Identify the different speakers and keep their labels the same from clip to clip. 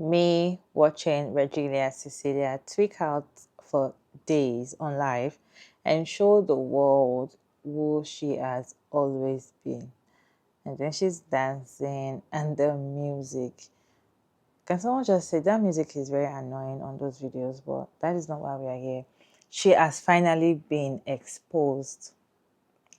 Speaker 1: me watching Regina Cecelia tweak out for days on live and show the world who she has always been. And then she's dancing and the music. Can someone just say that music is very annoying on those videos, but that is not why we are here. She has finally been exposed.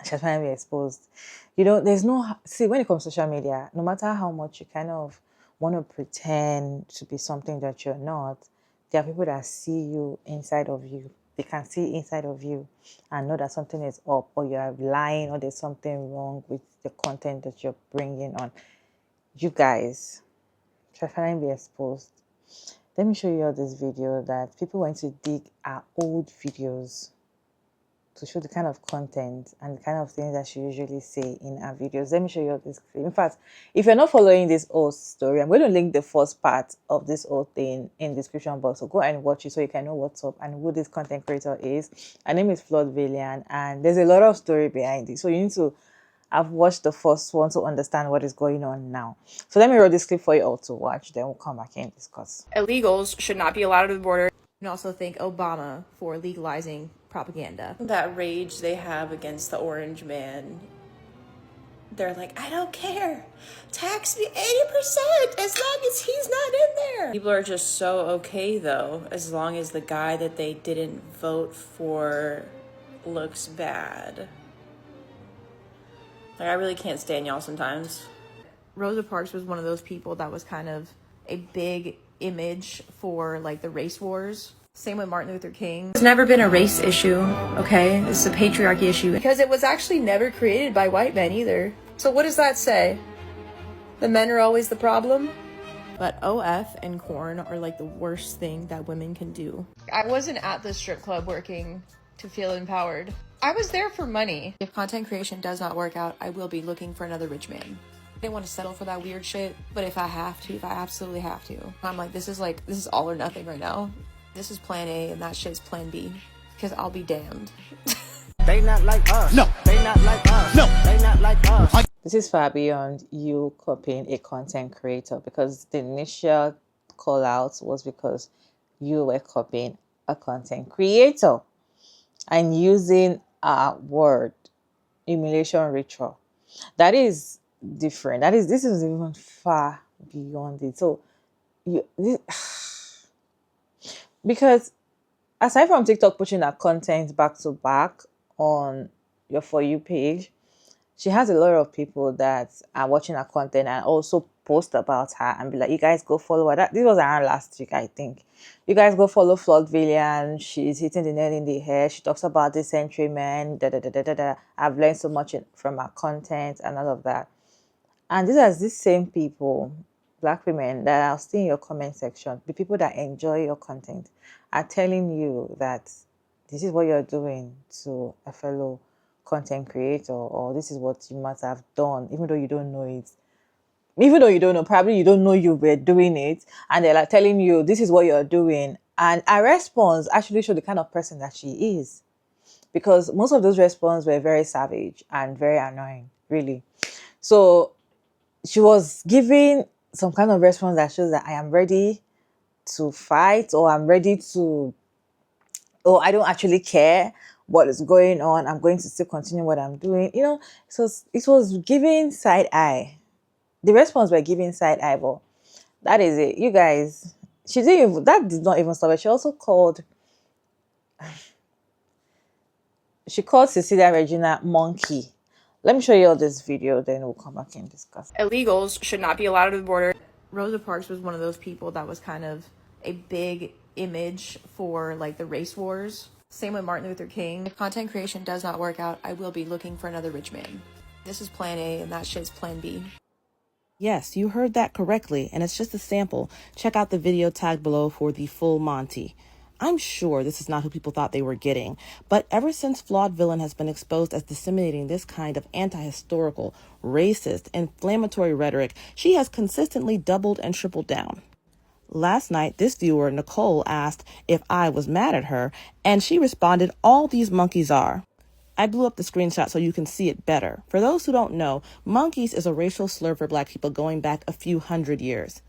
Speaker 1: She has finally been exposed. You know, there's no, see, when it comes to social media, no matter how much you kind of want to pretend to be something that you're not, there are people that see you inside of you. They can see inside of you and know that something is up, or you're lying, or there's something wrong with the content that you're bringing on. You guys shall finally be exposed. Let me show you all this video that people went to dig our old videos to show the kind of content and the kind of things that she usually say in her videos. Let me show you all this. In fact, if you're not following this whole story, I'm going to link the first part of this whole thing in the description box. So go and watch it so you can know what's up and who this content creator is. Her name is Flawed, and there's a lot of story behind it. So you need to have watched the first one to understand what is going on now. So let me roll this clip for you all to watch. Then we'll come back and discuss.
Speaker 2: Illegals should not be allowed at the border. And also thank Obama for legalizing propaganda.
Speaker 3: That rage they have against the orange man. They're like, I don't care. Tax me 80% as long as he's not in there. People are just so okay, though, as long as the guy that they didn't vote for looks bad. Like, I really can't stand y'all sometimes.
Speaker 2: Rosa Parks was one of those people that was kind of a big image for, like, the race wars. Same with Martin Luther King.
Speaker 3: It's never been a race issue, okay? It's a patriarchy issue.
Speaker 2: Because it was actually never created by white men either. So what does that say? The men are always the problem? But OF and corn are like the worst thing that women can do. I wasn't at the strip club working to feel empowered. I was there for money. If content creation does not work out, I will be looking for another rich man. I didn't want to settle for that weird shit, but if I have to, if I absolutely have to, I'm like, this is all or nothing right now. This is plan A and that shit's plan B, because I'll be damned.
Speaker 4: They not like us. No. They not like us. No. They not like us.
Speaker 1: This is far beyond you copying a content creator, because the initial call out was because you were copying a content creator and using a word, emulation ritual. That is different. This is even far beyond it. So because aside from TikTok pushing her content back to back on your For You page, she has a lot of people that are watching her content and also post about her and be like, you guys go follow her. This was around last week, I think. You guys go follow Flawed. She's hitting the nail in the head. She talks about the century man. I've learned so much from her content and all of that. And these are these same people, Black women, that are still in your comment section, the people that enjoy your content, are telling you that this is what you're doing to a fellow content creator, or this is what you must have done, even though you don't know it. Even though you don't know, probably you don't know you were doing it, and they're like telling you this is what you're doing. And our response actually showed the kind of person that she is, because most of those responses were very savage and very annoying, really. So she was giving some kind of response that shows that I am ready to fight, or I'm ready to, or I don't actually care what is going on. I'm going to still continue what I'm doing. You know, so it was giving side eye. The response were giving side eye, but that is it. You guys, that did not even stop it. She also called Cecelia Regina monkey. Let me show you all this video, then we'll come back and discuss.
Speaker 2: Illegals should not be allowed at the border. Rosa Parks was one of those people that was kind of a big image for, like, the race wars. Same with Martin Luther King. If content creation does not work out, I will be looking for another rich man. This is plan A and that shit's plan B.
Speaker 5: Yes, you heard that correctly, and it's just a sample. Check out the video tagged below for the full Monty. I'm sure this is not who people thought they were getting, but ever since Flawed Villain has been exposed as disseminating this kind of anti-historical, racist, inflammatory rhetoric, she has consistently doubled and tripled down. Last night, this viewer, Nicole, asked if I was mad at her, and she responded, all these monkeys are. I blew up the screenshot so you can see it better. For those who don't know, monkeys is a racial slur for Black people going back a few hundred years.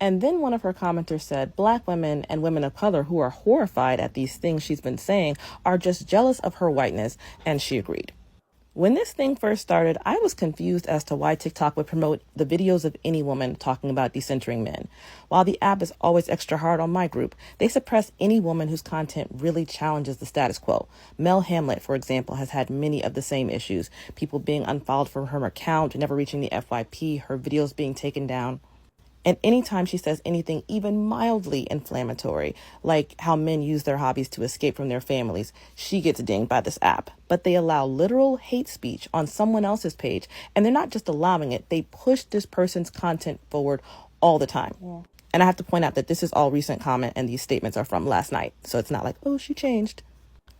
Speaker 5: And then one of her commenters said, Black women and women of color who are horrified at these things she's been saying are just jealous of her whiteness, and she agreed. When this thing first started, I was confused as to why TikTok would promote the videos of any woman talking about decentering men. While the app is always extra hard on my group, they suppress any woman whose content really challenges the status quo. Mel Hamlet, for example, has had many of the same issues. People being unfollowed from her account, never reaching the FYP, her videos being taken down. And anytime she says anything even mildly inflammatory, like how men use their hobbies to escape from their families, she gets dinged by this app. But they allow literal hate speech on someone else's page. And they're not just allowing it, they push this person's content forward all the time. Yeah. And I have to point out that this is all recent comment and these statements are from last night. So it's not like, oh, she changed.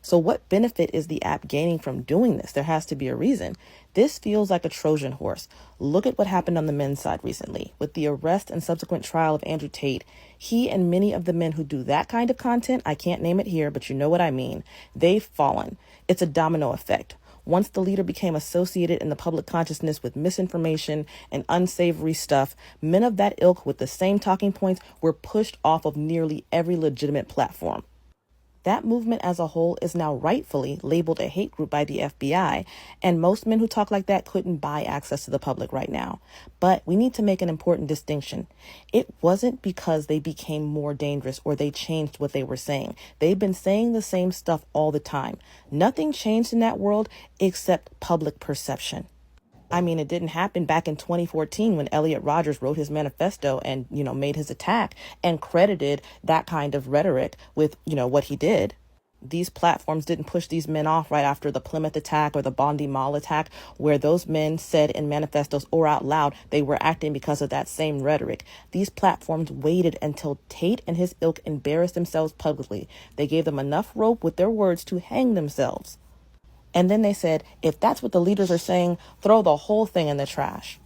Speaker 5: So what benefit is the app gaining from doing this? There has to be a reason. This feels like a Trojan horse. Look at what happened on the men's side recently. With the arrest and subsequent trial of Andrew Tate, he and many of the men who do that kind of content, I can't name it here, but you know what I mean, they've fallen. It's a domino effect. Once the leader became associated in the public consciousness with misinformation and unsavory stuff, men of that ilk with the same talking points were pushed off of nearly every legitimate platform. That movement as a whole is now rightfully labeled a hate group by the FBI, and most men who talk like that couldn't buy access to the public right now. But we need to make an important distinction. It wasn't because they became more dangerous or they changed what they were saying. They've been saying the same stuff all the time. Nothing changed in that world except public perception. I mean, it didn't happen back in 2014 when Elliot Rodgers wrote his manifesto and, made his attack and credited that kind of rhetoric with, what he did. These platforms didn't push these men off right after the Plymouth attack or the Bondi Mall attack, where those men said in manifestos or out loud they were acting because of that same rhetoric. These platforms waited until Tate and his ilk embarrassed themselves publicly. They gave them enough rope with their words to hang themselves. And then they said, if that's what the leaders are saying, throw the whole thing in the trash.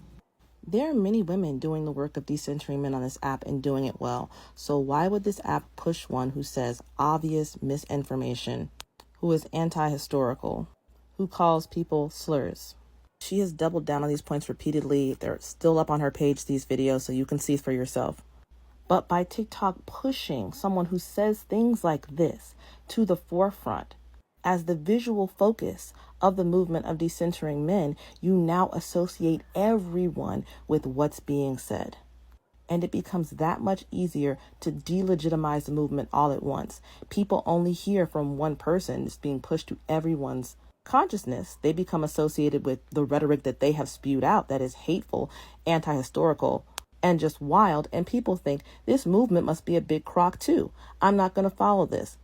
Speaker 5: There are many women doing the work of decentering men on this app and doing it well. So why would this app push one who says obvious misinformation, who is anti-historical, who calls people slurs? She has doubled down on these points repeatedly. They're still up on her page, these videos, so you can see for yourself. But by TikTok pushing someone who says things like this to the forefront, as the visual focus of the movement of decentering men, you now associate everyone with what's being said. And it becomes that much easier to delegitimize the movement all at once. People only hear from one person. It's being pushed to everyone's consciousness. They become associated with the rhetoric that they have spewed out that is hateful, anti-historical, and just wild. And people think this movement must be a big crock too. I'm not going to follow this.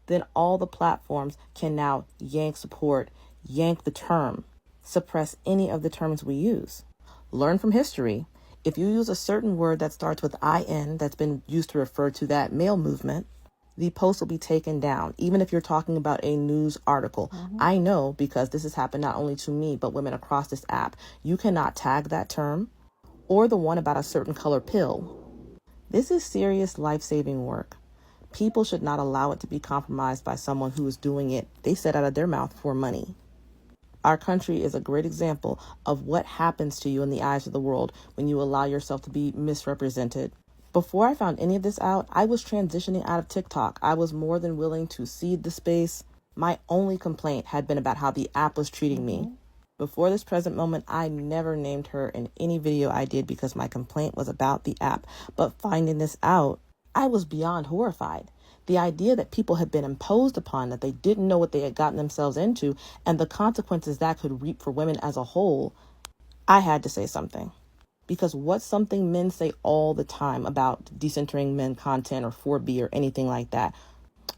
Speaker 5: Then all the platforms can now yank support, yank the term, suppress any of the terms we use. Learn from history. If you use a certain word that starts with IN that's been used to refer to that male movement, the post will be taken down, even if you're talking about a news article. I know because this has happened not only to me, but women across this app. You cannot tag that term or the one about a certain color pill. This is serious life-saving work. People should not allow it to be compromised by someone who is doing it, they said out of their mouth, for money. Our country is a great example of what happens to you in the eyes of the world when you allow yourself to be misrepresented. Before I found any of this out, I was transitioning out of TikTok. I was more than willing to cede the space. My only complaint had been about how the app was treating me. Before this present moment, I never named her in any video I did because my complaint was about the app. But finding this out, I was beyond horrified. The idea that people had been imposed upon, that they didn't know what they had gotten themselves into, and the consequences that could reap for women as a whole, I had to say something. Because what's something men say all the time about decentering men content or 4B or anything like that?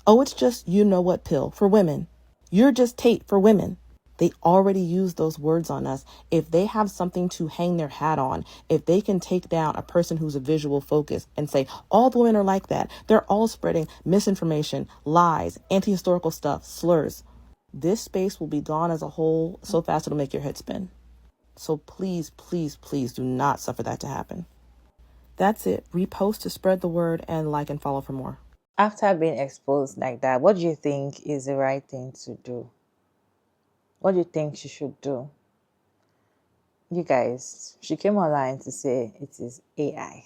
Speaker 5: Oh, it's just you know what pill for women. You're just Tate for women. They already use those words on us. If they have something to hang their hat on, if they can take down a person who's a visual focus and say, all the women are like that, they're all spreading misinformation, lies, anti-historical stuff, slurs. This space will be gone as a whole so fast it'll make your head spin. So please, please, please do not suffer that to happen. That's it. Repost to spread the word and like and follow for more.
Speaker 1: After being exposed like that, what do you think is the right thing to do? What do you think she should do? You guys, she came online to say it is AI.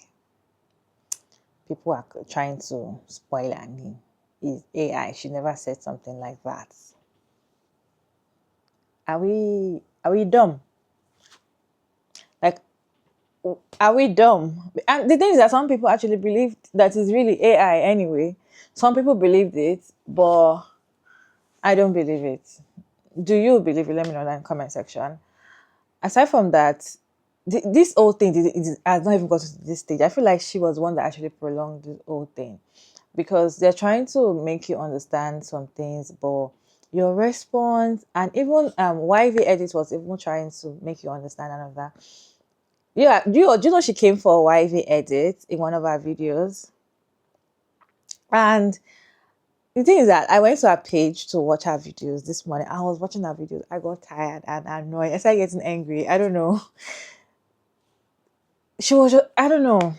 Speaker 1: people are trying to spoil her name is AI. She never said something like that. Are we dumb? Like, are we dumb? And the thing is that some people actually believe that it's really AI anyway. Some people believed it, but I don't believe it. Do you believe it? Let me know in the comment section. Aside from that, this whole thing has not even got to this stage. I feel like she was one that actually prolonged this whole thing because they're trying to make you understand some things, but your response and even YV Edit was even trying to make you understand none of that. Yeah, do you know she came for YV Edit in one of our videos? And the thing is that I went to her page to watch her videos this morning. I was watching her videos. I got tired and annoyed. I started getting angry. I don't know. She was just, I don't know.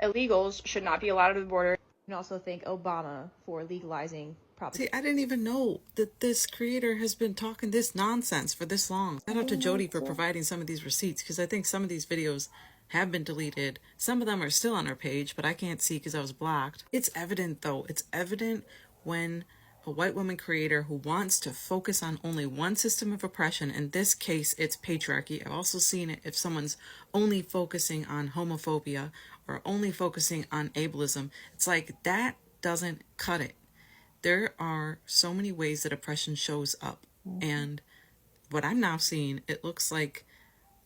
Speaker 2: Illegals should not be allowed at the border. And also thank Obama for legalizing
Speaker 5: See, I didn't even know that this creator has been talking this nonsense for this long. Shout out to Jody for providing some of these receipts, because I think some of these videos have been deleted. Some of them are still on her page, but I can't see because I was blocked. It's evident, though. It's evident when a white woman creator who wants to focus on only one system of oppression, in this case, it's patriarchy. I've also seen it if someone's only focusing on homophobia or only focusing on ableism. It's like that doesn't cut it. There are so many ways that oppression shows up. And what I'm now seeing, it looks like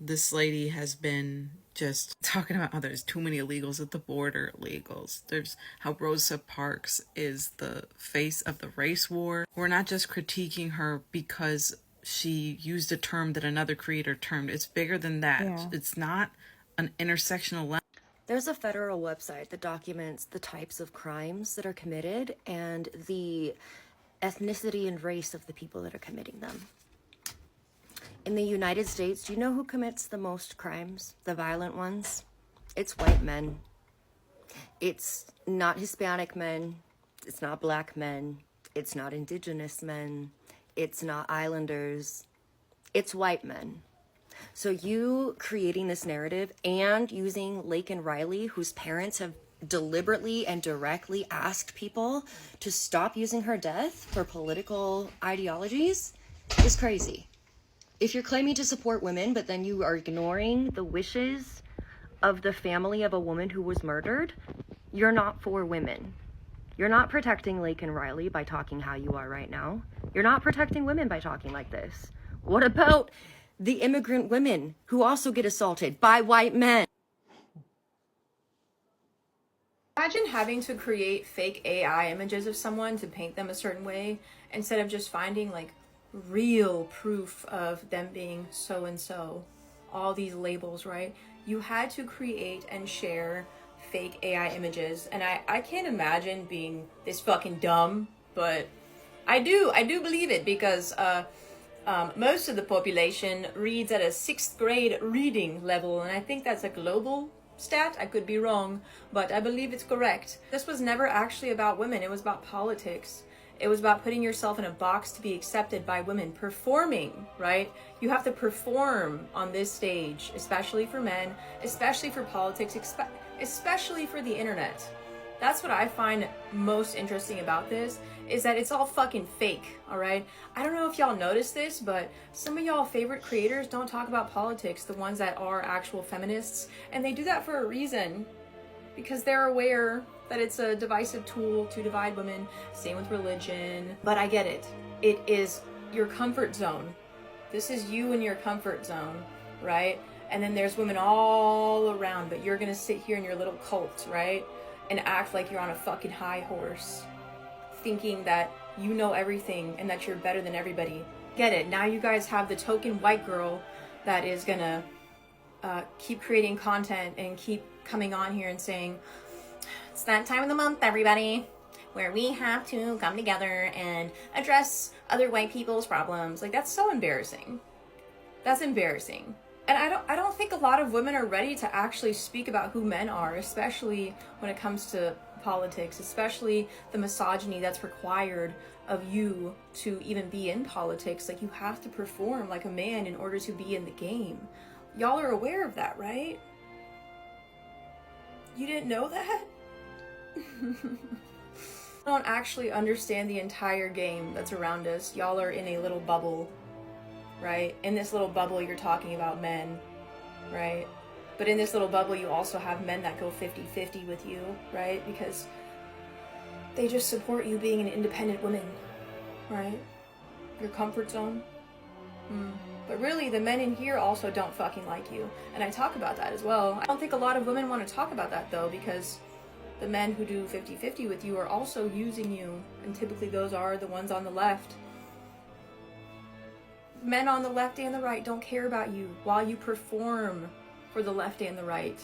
Speaker 5: this lady has been just talking about how there's too many illegals at the border. Illegals. There's how Rosa Parks is the face of the race war. We're not just critiquing her because she used a term that another creator termed. It's bigger than that.
Speaker 1: Yeah.
Speaker 5: It's not an intersectional lens.
Speaker 6: There's a federal website that documents the types of crimes that are committed and the ethnicity and race of the people that are committing them. In the United States, do you know who commits the most crimes, the violent ones? It's white men. It's not Hispanic men. It's not black men. It's not indigenous men. It's not islanders. It's white men. So you creating this narrative and using Laken Riley, whose parents have deliberately and directly asked people to stop using her death for political ideologies, is crazy. If you're claiming to support women, but then you are ignoring the wishes of the family of a woman who was murdered, you're not for women. You're not protecting Laken Riley by talking how you are right now. You're not protecting women by talking like this. What about the immigrant women who also get assaulted by white men?
Speaker 2: Imagine having to create fake AI images of someone to paint them a certain way instead of just finding like real proof of them being so and so. All these labels, right? You had to create and share fake AI images, and I can't imagine being this fucking dumb, but I do believe it because most of the population reads at a 6th grade reading level, and I think that's a global stat. I could be wrong, but I believe it's correct. This was never actually about women. It was about politics. It was about putting yourself in a box to be accepted by women, performing, right? You have to perform on this stage, especially for men, especially for politics, especially for the internet. That's what I find most interesting about this, is that it's all fucking fake, all right? I don't know if y'all noticed this, but some of y'all favorite creators don't talk about politics, the ones that are actual feminists, and they do that for a reason, because they're aware that it's a divisive tool to divide women. Same with religion. But I get it. It is your comfort zone. This is you in your comfort zone, right? And then there's women all around, but you're gonna sit here in your little cult, right? And act like you're on a fucking high horse, thinking that you know everything and that you're better than everybody. Get it. Now you guys have the token white girl that is gonna keep creating content and keep coming on here and saying, it's that time of the month, everybody, where we have to come together and address other white people's problems. Like, that's so embarrassing. That's embarrassing. And I don't think a lot of women are ready to actually speak about who men are, especially when it comes to politics, especially the misogyny that's required of you to even be in politics. Like, you have to perform like a man in order to be in the game. Y'all are aware of that, right? You didn't know that? Don't actually understand the entire game that's around us. Y'all are in a little bubble, right? In this little bubble, you're talking about men, right? But in this little bubble, you also have men that go 50-50 with you, right? Because they just support you being an independent woman, right? Your comfort zone. But really, the men in here also don't fucking like you. And I talk about that as well. I don't think a lot of women want to talk about that, though, because the men who do 50-50 with you are also using you. And typically those are the ones on the left. Men on the left and the right don't care about you while you perform for the left and the right.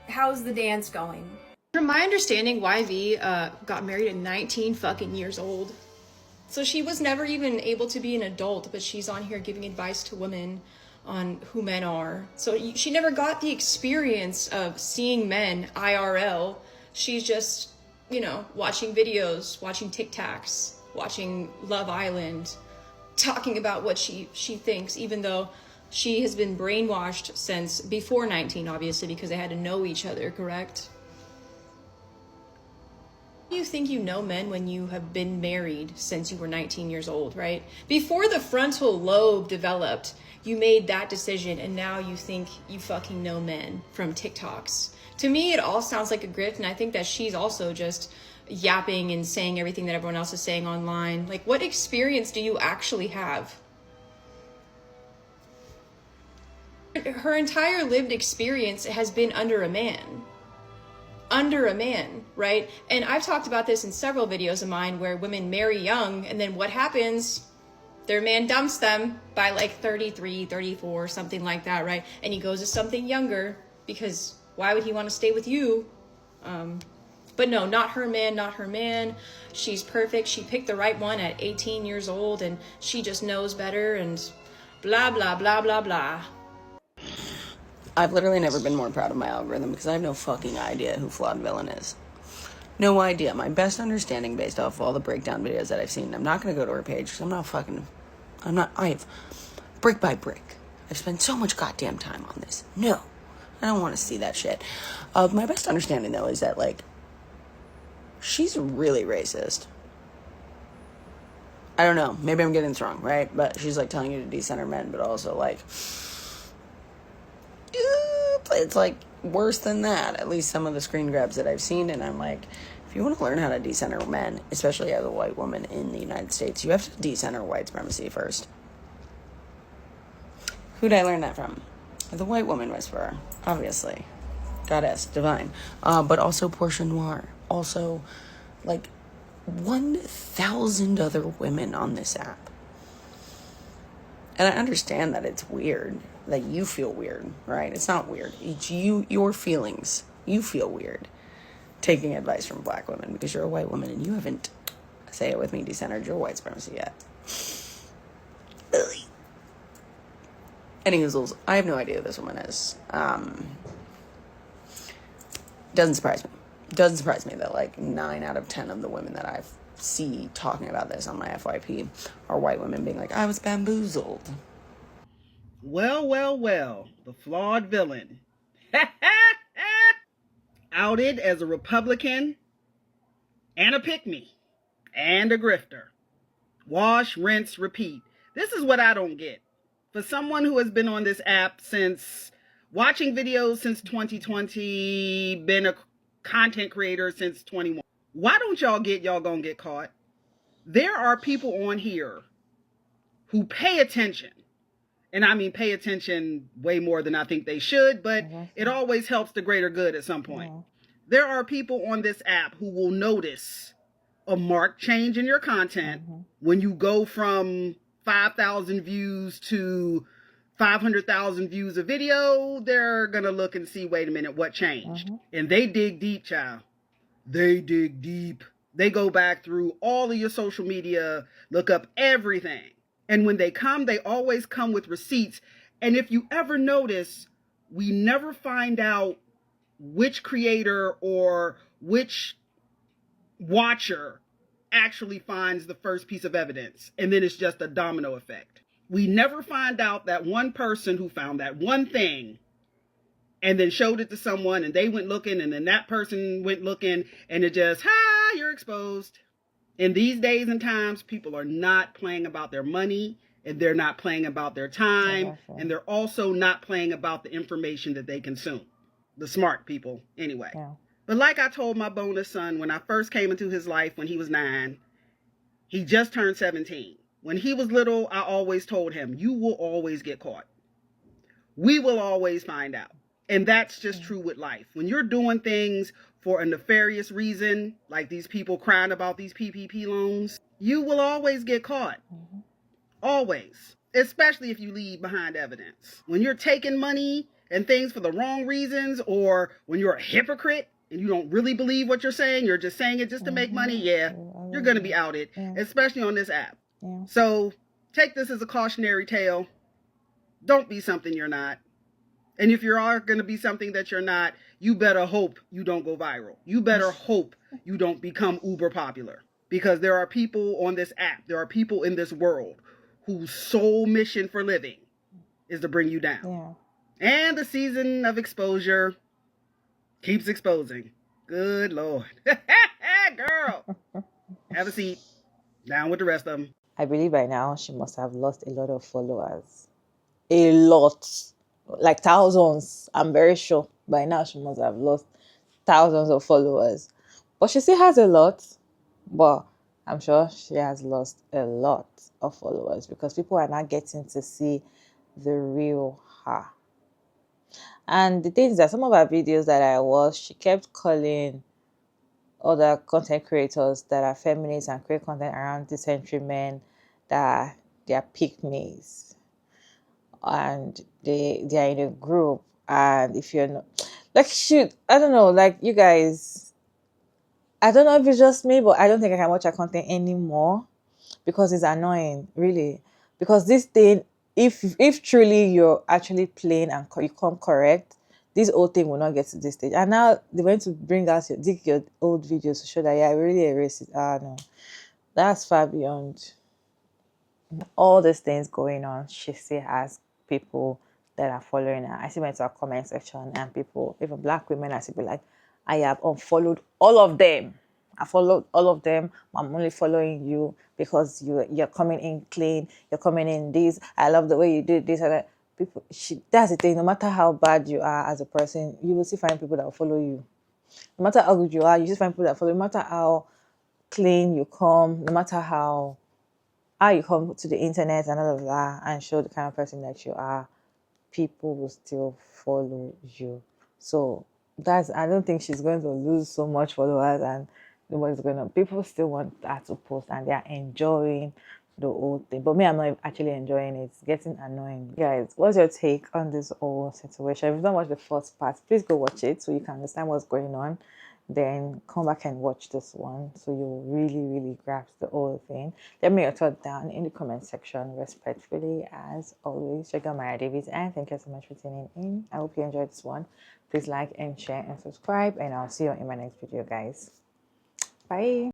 Speaker 2: How's the dance going?
Speaker 7: From my understanding, YV got married at 19 fucking years old. So she was never even able to be an adult, but she's on here giving advice to women on who men are. So she never got the experience of seeing men IRL. She's just, you know, watching videos, watching TikToks, watching Love Island, talking about what she thinks, even though she has been brainwashed since before 19, obviously, because they had to know each other, correct? You think you know men when you have been married since you were 19 years old, right? Before the frontal lobe developed, you made that decision, and now you think you fucking know men from TikToks. To me, it all sounds like a grift, and I think that she's also just yapping and saying everything that everyone else is saying online. Like, what experience do you actually have? Her entire lived experience has been under a man, right? And I've talked about this in several videos of mine where women marry young, and then what happens? Their man dumps them by like 33, 34, something like that, right? And he goes to something younger, because why would he want to stay with you? But no, not her man. She's perfect. She picked the right one at 18 years old, and she just knows better, and blah, blah, blah, blah, blah.
Speaker 8: I've literally never been more proud of my algorithm because I have no fucking idea who Flawed Villain is. No idea. My best understanding based off of all the breakdown videos that I've seen. I'm not going to go to her page because I've brick by brick. I've spent so much goddamn time on this. No, I don't want to see that shit. My best understanding though is that, like, she's really racist. I don't know. Maybe I'm getting this wrong, right? But she's like telling you to decenter men, but also like, it's like worse than that. At least some of the screen grabs that I've seen, and I'm like, if you want to learn how to decenter men, especially as a white woman in the United States, you have to decenter white supremacy first. Who'd I learn that from? The white woman whisperer, obviously. Goddess, divine. But also Portia Noir. Also, like, 1,000 other women on this app. And I understand that it's weird, that you feel weird, right? It's not weird. It's your feelings. You feel weird taking advice from black women because you're a white woman and you haven't, say it with me, decentered your white supremacy yet. Anyways, I have no idea who this woman is. Doesn't surprise me. Doesn't surprise me that like 9 out of 10 of the women that I see talking about this on my FYP are white women being like, I was bamboozled.
Speaker 9: Well, the flawed villain. Outed as a Republican and a pick-me and a grifter. Wash, rinse, repeat. This is what I don't get. For someone who has been on this app since, watching videos since 2020, been a content creator since 21, why don't y'all get y'all gonna get caught? There are people on here who pay attention. And I mean pay attention way more than I think they should, but it always helps the greater good at some point. There are people on this app who will notice a marked change in your content when you go from 5,000 views to 500,000 views a video. They're going to look and see, wait a minute, what changed? And they dig deep, child. They dig deep. They go back through all of your social media, look up everything. And when they come, they always come with receipts. And if you ever notice, we never find out which creator or which watcher actually finds the first piece of evidence. And then it's just a domino effect. We never find out that one person who found that one thing and then showed it to someone and they went looking and then that person went looking and it just, you're exposed. In these days and times, people are not playing about their money and they're not playing about their time. Exactly. And they're also not playing about the information that they consume. The smart people, anyway. Yeah. But like I told my bonus son when I first came into his life when he was 9, he just turned 17. When he was little, I always told him, you will always get caught. We will always find out. And that's just true with life. When you're doing things for a nefarious reason, like these people crying about these PPP loans, you will always get caught. Mm-hmm. Always. Especially if you leave behind evidence. When you're taking money and things for the wrong reasons, or when you're a hypocrite and you don't really believe what you're saying, you're just saying it just to make money, you're going to be outed, especially on this app. Yeah. So take this as a cautionary tale. Don't be something you're not. And if you are going to be something that you're not, you better hope you don't go viral. You better hope you don't become uber popular. Because there are people on this app, there are people in this world whose sole mission for living is to bring you down. Yeah. And the season of exposure keeps exposing. Good Lord. Girl, have a seat. Down with the rest of them.
Speaker 1: I believe by now she must have lost a lot of followers. A lot. Like thousands. I'm very sure by now she must have lost thousands of followers. But she still has a lot. But I'm sure she has lost a lot of followers because people are not getting to see the real her. And the thing is that some of her videos that I watched, she kept calling other content creators that are feminists and create content around dysentery men that they are pick-me's. And they are in a group, and if you're not like, shoot, I don't know, like, you guys, I don't know if it's just me, but I don't think I can watch her content anymore because it's annoying, really. Because this thing, if truly you're actually plain and you come correct, this whole thing will not get to this stage. And now they went to bring out your old videos to show that you're really a racist. No, that's far beyond all these things going on. She still has people that are following her. I see went to her comment section and people, even black women, I see be like, I have unfollowed all of them. I followed all of them. I'm only following you because you're coming in clean. You're coming in this. I love the way you did this and that. People, that's the thing. No matter how bad you are as a person, you will still find people that will follow you. No matter how good you are, you just find people that follow you. No matter how clean you come, no matter how you come to the internet and all of that and show the kind of person that you are, people will still follow you. So I don't think she's going to lose so much followers, and people still want her to post and they are enjoying the whole thing. But me, I'm not actually enjoying it. It's getting annoying. Guys, what's your take on this whole situation? If you don't watch the first part, please go watch it so you can understand what's going on. Then come back and watch this one so you'll really, really grasp the whole thing. Let me know your thoughts down in the comment section. Respectfully, as always, check out Maya Davies, and thank you so much for tuning in. I hope you enjoyed this one. Please like and share and subscribe, and I'll see you in my next video, guys. Bye.